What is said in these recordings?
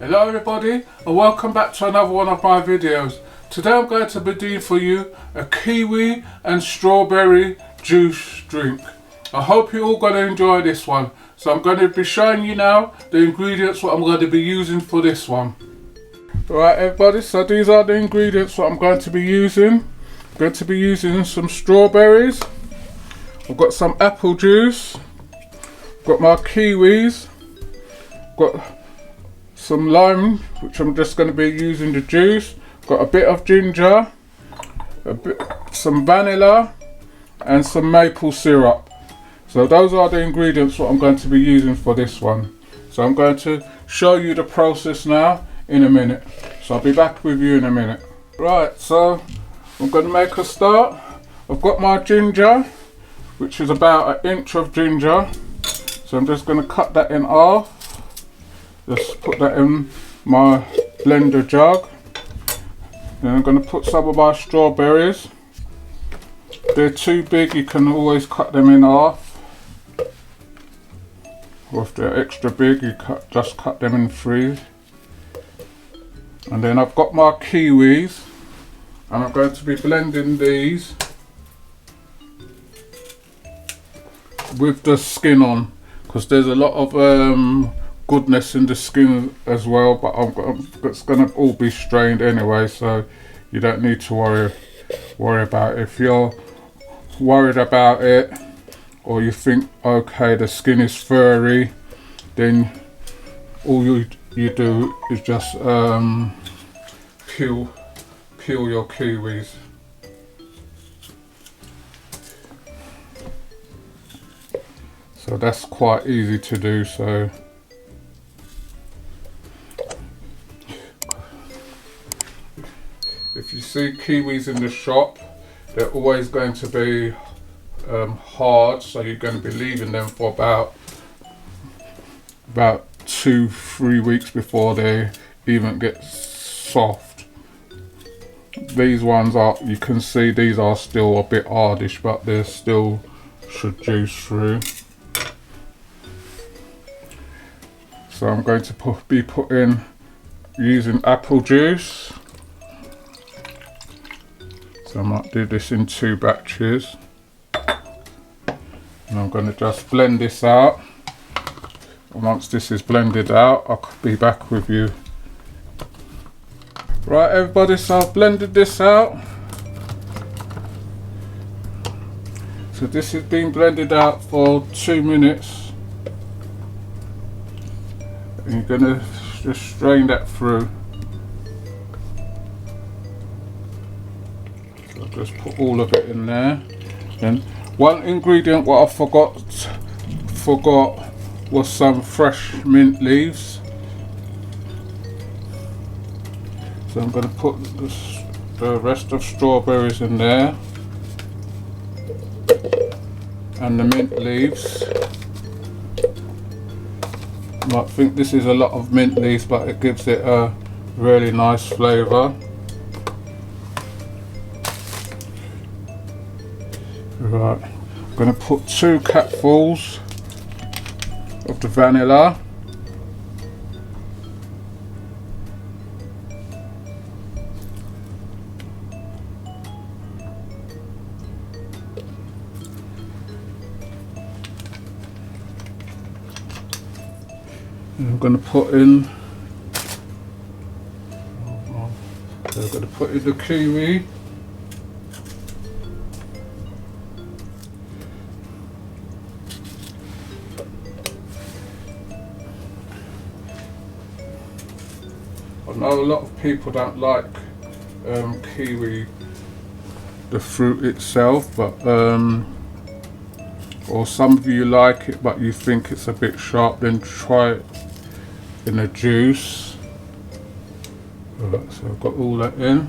Hello everybody and welcome back to another one of my videos. Today I'm going to be doing for you a kiwi and strawberry juice drink. I hope you're all going to enjoy this one. So I'm going to be showing you now the ingredients what I'm going to be using for this one. Right everybody, so these are the ingredients what I'm going to be using. I'm going to be using some strawberries. I've got some apple juice. I've got my kiwis. I've got some lime, which I'm just going to be using the juice. Got a bit of ginger, some vanilla and some maple syrup. So those are the ingredients what I'm going to be using for this one. So I'm going to show you the process now in a minute. So I'll be back with you in a minute. Right, so I'm going to make a start. I've got my ginger, which is about 1 inch of ginger. So I'm just going to cut that in half. Just put that in my blender jug. Then I'm going to put some of my strawberries. If they're too big, you can always cut them in half. Or if they're extra big, you just cut them in 3. And then I've got my kiwis, and I'm going to be blending these with the skin on, because there's a lot of goodness in the skin as well, but it's going to all be strained anyway, so you don't need to worry about it. If you're worried about it, or you think okay the skin is furry, then all you do is just peel your kiwis. So that's quite easy to do. So if you see kiwis in the shop, they're always going to be hard, so you're going to be leaving them for about 2-3 weeks before they even get soft. These ones are, you can see these are still a bit hardish, but they still should juice through. So I'm going to be putting using apple juice. So I might do this in 2 batches. And I'm going to just blend this out. And once this is blended out, I'll be back with you. Right everybody, so I've blended this out. So this has been blended out for 2 minutes. And you're going to just strain that through. So just put all of it in there. Then one ingredient what I forgot was some fresh mint leaves. So I'm going to put the rest of strawberries in there and the mint leaves. You might think this is a lot of mint leaves, but it gives it a really nice flavour. Right, I'm going to put 2 cupfuls of the vanilla. And I'm going to put in the kiwi. I know a lot of people don't like kiwi, the fruit itself, but or some of you like it but you think it's a bit sharp, then try it in a juice. Right, so I've got all that in.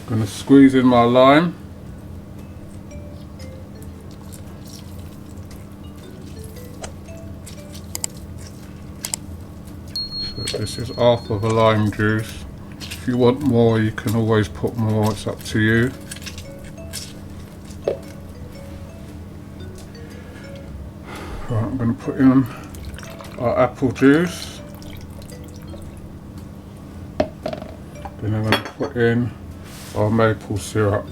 I'm going to squeeze in my lime. So this is half of a lime juice. If you want more, you can always put more, it's up to you. Right, I'm going to put in our apple juice. Then I'm going to put in our maple syrup.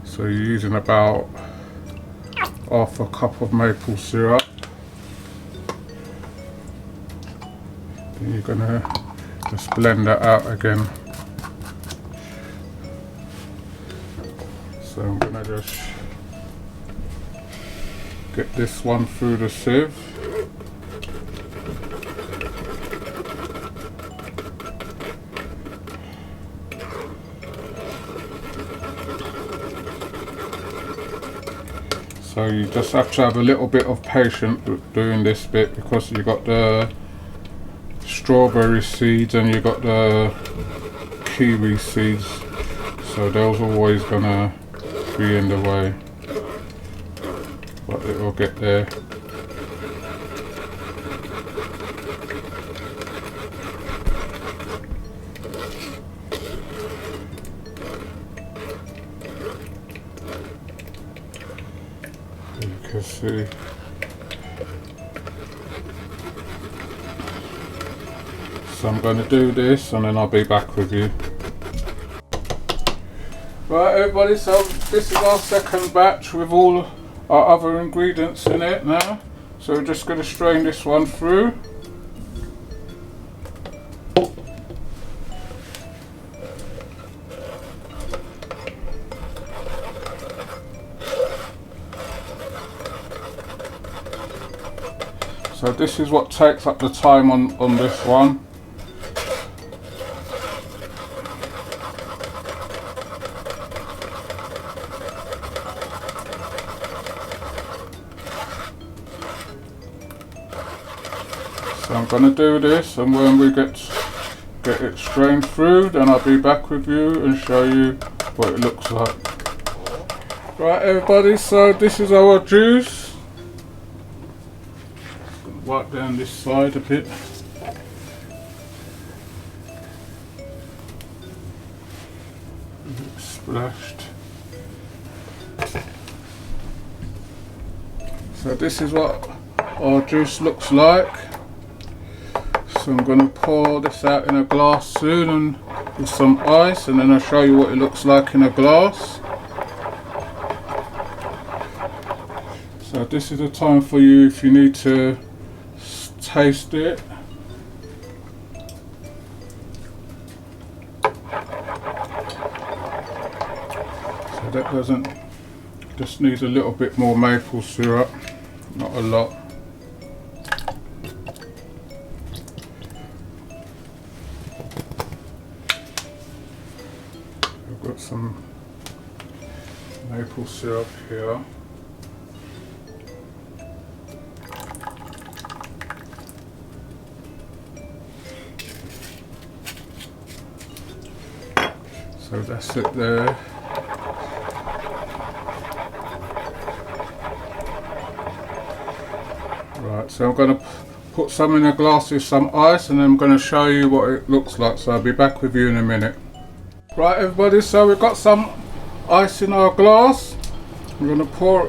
So you're using about half a cup of maple syrup. Then you're going to just blend that out again. So I'm going to just get this one through the sieve. So you just have to have a little bit of patience doing this bit, because you got the strawberry seeds and you got the kiwi seeds, so those are always gonna be in the way, but it will get there. You can see. So I'm going to do this and then I'll be back with you. Right everybody, so this is our second batch with all our other ingredients in it now. So we're just going to strain this one through. So this is what takes up the time on this one. So I'm going to do this, and when we get it strained through, then I'll be back with you and show you what it looks like. Right everybody, so this is our juice. Wipe down this side a bit. Splashed. So this is what our juice looks like. So I'm going to pour this out in a glass soon, and with some ice, and then I'll show you what it looks like in a glass. So this is the time for you if you need to taste it. So that doesn't, just needs a little bit more maple syrup, not a lot. I've got some maple syrup here. So that's it there. Right, so I'm going to put some in a glass with some ice, and then I'm going to show you what it looks like. So I'll be back with you in a minute. Right everybody, so we've got some ice in our glass. I'm going to pour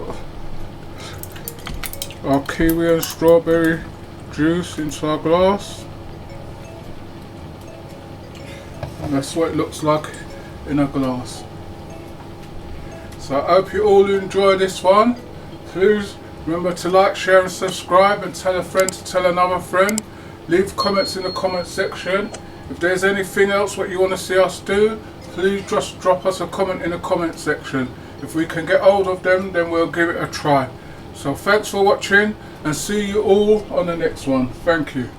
our kiwi and strawberry juice into our glass. And that's what it looks like in a glass. So I hope you all enjoy this one. Please remember to like, share and subscribe, and tell a friend to tell another friend. Leave comments in the comment section. If there's anything else what you want to see us do, please just drop us a comment in the comment section. If we can get hold of them, then we'll give it a try. So thanks for watching, and see you all on the next one. Thank you.